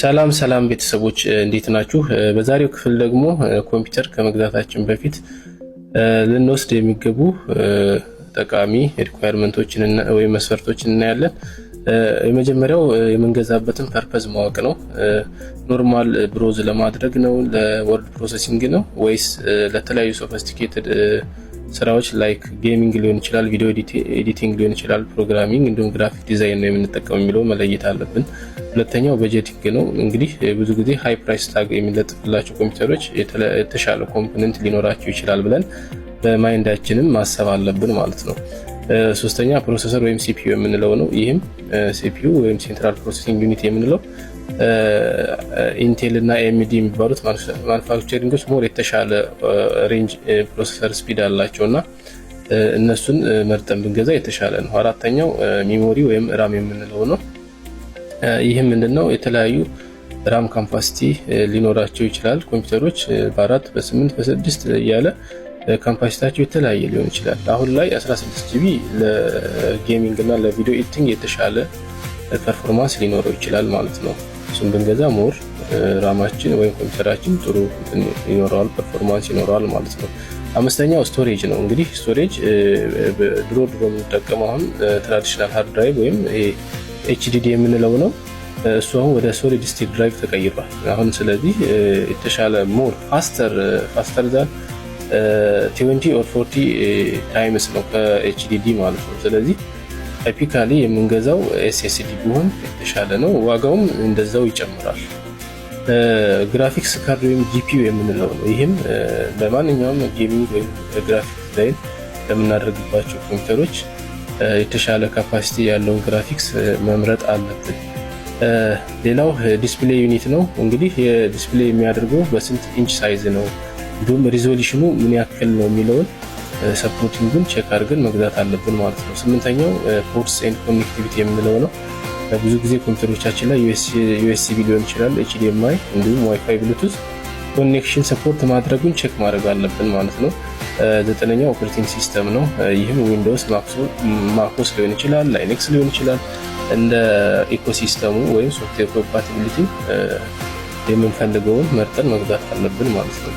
ሰላም ቤተሰቦች እንዴት ናችሁ? በዛሬው ክፍል ደግሞ ኮምፒውተር ከመግዛታችን በፊት ልንወስድ የሚገቡ ጠቃሚ ሪኳየርመንቶችን ወይም መስፈርቶችን እናያለን። የመጀመሪያው የምንገዛበትን ፐርፐዝ ማወቅ ነው። ኖርማል ብሮዝ ለማድረግ ነው፣ ለወርድ ፕሮሰሲንግ ነው ወይስ ለተለያዩ ሶፊስቲኬትድ ስራዎች ላይክ ጌሚንግ ሊሆን ይችላል፣ ቪዲዮ ኤዲቲንግ ሊሆን ይችላል፣ ፕሮግራሚንግ እንዲሁም ግራፊክ ዲዛይን ነው የምንጠቀመው የሚለው መለየት አለብን። ሁለተኛው በጀቲንግ ነው። እንግዲህ ብዙ ጊዜ ሃይ ፕራይስ ታግ የሚለጥፍላቸው ኮምፒውተሮች የተሻለ ኮምፖነንት ሊኖራቸው ይችላል ብለን በማይንዳችንም ማሰብ አለብን ማለት ነው። ሶስተኛ ፕሮሰሰር ወይም ሲፒዩ የምንለው ነው። ይህም ሲፒዩ ወይም ሴንትራል ፕሮሰሲንግ ዩኒት የምንለው ኢንቴል እና ኤኤምዲ የሚባሉት ማኑፋክቸሪንጎች ሞር የተሻለ ሬንጅ ፕሮሰሰር ስፒድ አላቸውና እነሱን መርጠን ብንገዛ የተሻለ ነው። አራተኛው ሚሞሪ ወይም ራም የምንለው ነው። ይህም ምንድነው? የተለያዩ ራም ካፓሲቲ ሊኖራቸው ይችላል። ኮምፒውተሮች በ4 በ8 በ6 እያለ ካፓሲቲያቸው የተለያየ ሊሆን ይችላል። አሁን ላይ 16 ጂቢ ለጌሚንግ እና ለቪዲዮ ኤዲቲንግ የተሻለ ፐርፎርማንስ ሊኖረው ይችላል ማለት ነው። እሱን ብንገዛ ሞር ራማችን ወይም ኮምፒውተራችን ጥሩ ይኖረዋል፣ ፐርፎርማንስ ይኖረዋል ማለት ነው። አምስተኛው ስቶሬጅ ነው። እንግዲህ ስቶሬጅ ድሮ የምንጠቀመው አሁን ትራዲሽናል ሃርድ ድራይቭ ወይም ኤችዲዲ የምንለው ነው። እሱ አሁን ወደ ሶሊድ ስቴት ድራይቭ ተቀይሯል አሁን። ስለዚህ የተሻለ ሞር ፋስተር ዛን 20 or 40 ታይምስ ነው ከኤችዲዲ ማለት ነው። ስለዚህ ታይፒካሊ የምንገዛው ኤስኤስዲ ቢሆን የተሻለ ነው። ዋጋውም እንደዛው ይጨምራል። ግራፊክስ ካርድ ወይም ጂፒዩ የምንለው ነው። ይህም በማንኛውም ጌሚንግ ወይም ግራፊክ ዲዛይን ለምናደርግባቸው ኮምፒውተሮች የተሻለ ካፓሲቲ ያለውን ግራፊክስ መምረጥ አለብን። ሌላው ዲስፕሌይ ዩኒት ነው። እንግዲህ የዲስፕሌይ የሚያደርገው በስንት ኢንች ሳይዝ ነው፣ እንዲሁም ሪዞሉሽኑ ምን ያክል ነው የሚለውን ሰፖርቲንጉን ቼክ አድርገን መግዛት አለብን ማለት ነው። ስምንተኛው ፖርትስ ኤንድ ኮኔክቲቪቲ የምንለው ነው። ብዙ ጊዜ ኮምፒውተሮቻችን ላይ ዩኤስቢ ሊሆን ይችላል፣ ኤችዲኤምአይ እንዲሁም ዋይፋይ፣ ብሉቱዝ ኮኔክሽን ሰፖርት ማድረጉን ቼክ ማድረግ አለብን ማለት ነው። ዘጠነኛው ኦፕሬቲንግ ሲስተም ነው። ይህም ዊንዶውስ፣ ማኮስ ሊሆን ይችላል፣ ላይነክስ ሊሆን ይችላል። እንደ ኢኮሲስተሙ ወይም ሶፍትዌር ኮምፓቲቢሊቲ የምንፈልገውን መርጠን መግዛት አለብን ማለት ነው።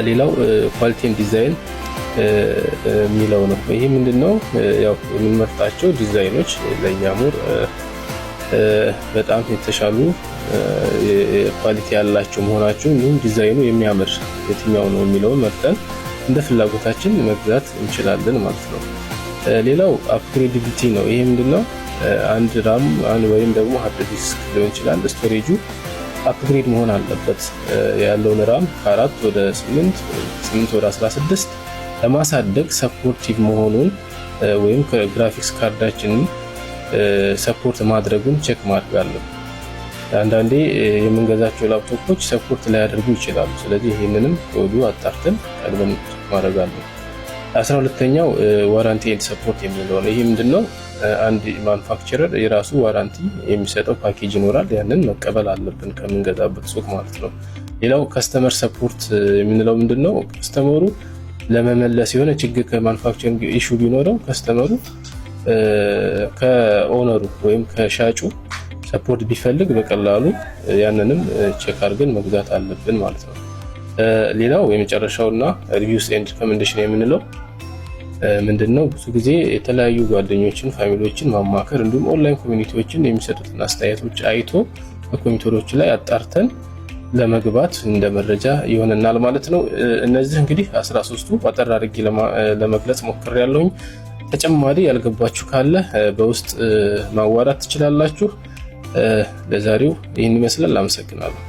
ሌላው ኳሊቲ ኤንድ ዲዛይን የሚለው ነው። ይሄ ምንድነው? ያው የምንመርጣቸው ዲዛይኖች ለኛ ሞር በጣም የተሻሉ ኳሊቲ ያላቸው መሆናቸው እንዲሁም ዲዛይኑ የሚያምር የትኛው ነው የሚለውን መርጠን እንደ ፍላጎታችን መግዛት እንችላለን ማለት ነው። ሌላው አፕግሬዲቢሊቲ ነው። ይሄ ምንድነው? አንድ ራም ወይም ደግሞ ሃርድ ዲስክ ሊሆን ይችላል፣ ስቶሬጁ አፕግሬድ መሆን አለበት። ያለውን ራም ከ4 ወደ 8 ወደ 16 ለማሳደግ ሰፖርቲቭ መሆኑን ወይም ከግራፊክስ ካርዳችንን ሰፖርት ማድረጉን ቼክ ማድረግ አለብን። አንዳንዴ የምንገዛቸው ላፕቶፖች ሰፖርት ላይ ያደርጉ ይችላሉ። ስለዚህ ይህንንም ከወዲሁ አጣርተን ቀድመን ቼክ ማድረግ አለብን። 12ኛው ዋራንቲ ኤንድ ሰፖርት የሚለው ነው። ይህ ምንድነው? አንድ ማኑፋክቸረር የራሱ ዋራንቲ የሚሰጠው ፓኬጅ ይኖራል። ያንን መቀበል አለብን ከምንገዛበት ሱቅ ማለት ነው። ሌላው ከስተመር ሰፖርት የምንለው ምንድነው? ከስተመሩ ለመመለስ የሆነ ችግር ከማኑፋክቸሪንግ ኢሹ ቢኖረው ከስተመሩ ከኦነሩ ወይም ከሻጩ ሰፖርት ቢፈልግ በቀላሉ ያንንም ቼክ አድርገን መግዛት አለብን ማለት ነው። ሌላው የመጨረሻውና ሪቪውስ ኤንድ ሪኮሜንዴሽን የምንለው ምንድነው? ብዙ ጊዜ የተለያዩ ጓደኞችን፣ ፋሚሊዎችን ማማከር እንዲሁም ኦንላይን ኮሚኒቲዎችን የሚሰጡትን አስተያየቶች አይቶ በኮሚኒቲዎች ላይ አጣርተን ለመግባት እንደ መረጃ ይሆነናል ማለት ነው። እነዚህ እንግዲህ 13ቱ አጠር አድርጌ ለመግለጽ ሞክሬያለሁኝ። ተጨማሪ ያልገባችሁ ካለ በውስጥ ማዋራት ትችላላችሁ። ለዛሬው ይህን ይመስላል። አመሰግናለሁ።